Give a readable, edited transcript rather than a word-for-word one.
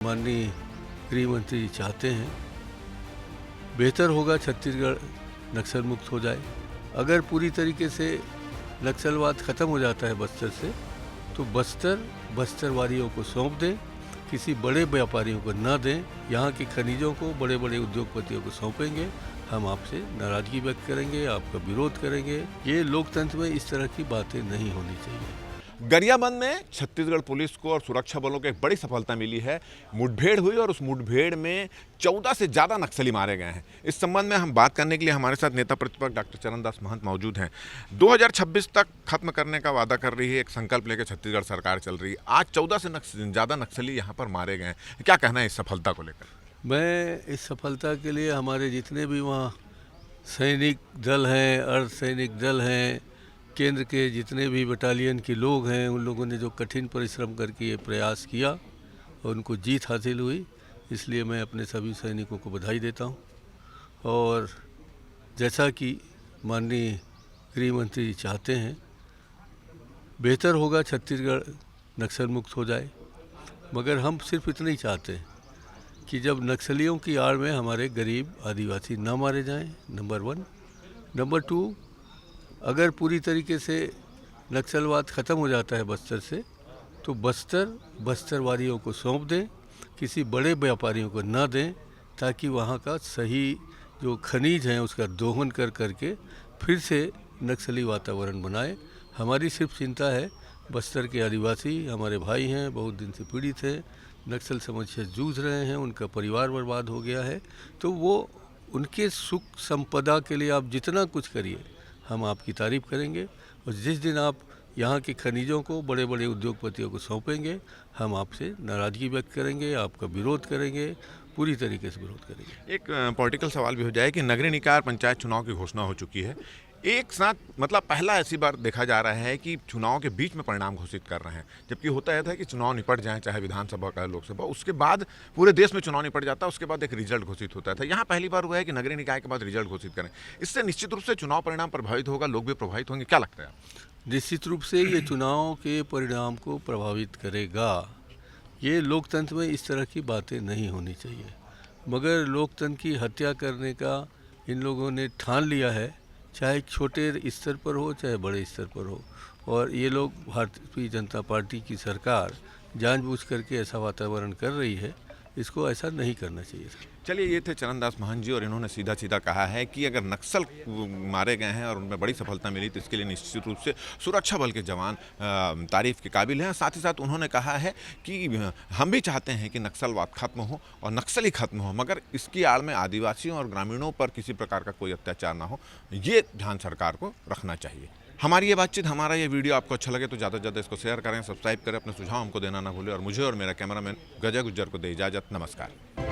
माननीय गृह मंत्री जी चाहते हैं, बेहतर होगा छत्तीसगढ़ नक्सल मुक्त हो जाए। अगर पूरी तरीके से नक्सलवाद ख़त्म हो जाता है बस्तर से, तो बस्तर वादियों को सौंप दें, किसी बड़े व्यापारियों को न दें। यहाँ के खनिजों को बड़े बड़े उद्योगपतियों को सौंपेंगे। हम आपसे नाराज़गी व्यक्त करेंगे, आपका विरोध करेंगे। ये लोकतंत्र में इस तरह की बातें नहीं होनी चाहिए। गरियाबंद में छत्तीसगढ़ पुलिस को और सुरक्षा बलों को एक बड़ी सफलता मिली है। मुठभेड़ हुई और उस मुठभेड़ में 14 से ज़्यादा नक्सली मारे गए हैं। इस संबंध में हम बात करने के लिए हमारे साथ नेता प्रतिपक्ष डॉक्टर चरणदास महंत मौजूद हैं। 2026 तक खत्म करने का वादा कर रही है, एक संकल्प लेकर छत्तीसगढ़ सरकार चल रही है। आज 14 से ज़्यादा नक्सली यहाँ पर मारे गए हैं। क्या कहना है इस सफलता को लेकर? मैं इस सफलता के लिए हमारे जितने भी वहाँ सैनिक दल हैं, अर्धसैनिक दल हैं, केंद्र के जितने भी बटालियन के लोग हैं, उन लोगों ने जो कठिन परिश्रम करके ये प्रयास किया और उनको जीत हासिल हुई, इसलिए मैं अपने सभी सैनिकों को बधाई देता हूँ। और जैसा कि माननीय गृह मंत्री जी चाहते हैं, बेहतर होगा छत्तीसगढ़ नक्सल मुक्त हो जाए। मगर हम सिर्फ इतना ही चाहते हैं कि जब नक्सलियों की आड़ में हमारे गरीब आदिवासी न मारे जाएं, नंबर 1। नंबर 2, अगर पूरी तरीके से नक्सलवाद ख़त्म हो जाता है बस्तर से, तो बस्तर वादियों को सौंप दें, किसी बड़े व्यापारियों को न दें, ताकि वहाँ का सही जो खनिज हैं उसका दोहन करके फिर से नक्सली वातावरण बनाए। हमारी सिर्फ चिंता है, बस्तर के आदिवासी हमारे भाई हैं, बहुत दिन से पीड़ित हैं, नक्सल समस्या से जूझ रहे हैं, उनका परिवार बर्बाद हो गया है। तो वो उनके सुख संपदा के लिए आप जितना कुछ करिए, हम आपकी तारीफ़ करेंगे। और जिस दिन आप यहाँ के खनिजों को बड़े बड़े उद्योगपतियों को सौंपेंगे, हम आपसे नाराज़गी व्यक्त करेंगे, आपका विरोध करेंगे, पूरी तरीके से विरोध करेंगे। एक पॉलिटिकल सवाल भी हो जाए कि नगरीय निकाय पंचायत चुनाव की घोषणा हो चुकी है। एक साथ मतलब पहला ऐसी बार देखा जा रहा है कि चुनाव के बीच में परिणाम घोषित कर रहे हैं, जबकि होता यह था कि चुनाव निपट जाए, चाहे विधानसभा का लोकसभा, उसके बाद पूरे देश में चुनाव निपट जाता है, उसके बाद एक रिजल्ट घोषित होता था। यहाँ पहली बार हुआ है कि नगरीय निकाय के बाद रिजल्ट घोषित करें। इससे निश्चित रूप से चुनाव परिणाम प्रभावित होगा, लोग भी प्रभावित होंगे। क्या लगता है आपको? निश्चित रूप से ये चुनाव के परिणाम को प्रभावित करेगा। ये लोकतंत्र में इस तरह की बातें नहीं होनी चाहिए। मगर लोकतंत्र की हत्या करने का इन लोगों ने ठान लिया है, चाहे छोटे स्तर पर हो चाहे बड़े स्तर पर हो। और ये लोग, भारतीय जनता पार्टी की सरकार जानबूझ करके ऐसा वातावरण कर रही है, इसको ऐसा नहीं करना चाहिए। चलिए, ये थे चरणदास महंत जी और इन्होंने सीधा सीधा कहा है कि अगर नक्सल मारे गए हैं और उनमें बड़ी सफलता मिली, तो इसके लिए निश्चित रूप से सुरक्षा बल के जवान तारीफ के काबिल हैं। साथ ही साथ उन्होंने कहा है कि हम भी चाहते हैं कि नक्सलवाद खत्म हो और नक्सली खत्म हो, मगर इसकी आड़ में आदिवासियों और ग्रामीणों पर किसी प्रकार का कोई अत्याचार ना हो, ये ध्यान सरकार को रखना चाहिए। हमारी ये बातचीत, हमारा ये वीडियो आपको अच्छा लगे तो ज़्यादा से ज़्यादा इसको शेयर करें, सब्सक्राइब करें, अपने सुझाव हमको देना ना भूलें। और मुझे और मेरा कैमरामैन गजय गुज्जर को दे इजाज़त। नमस्कार।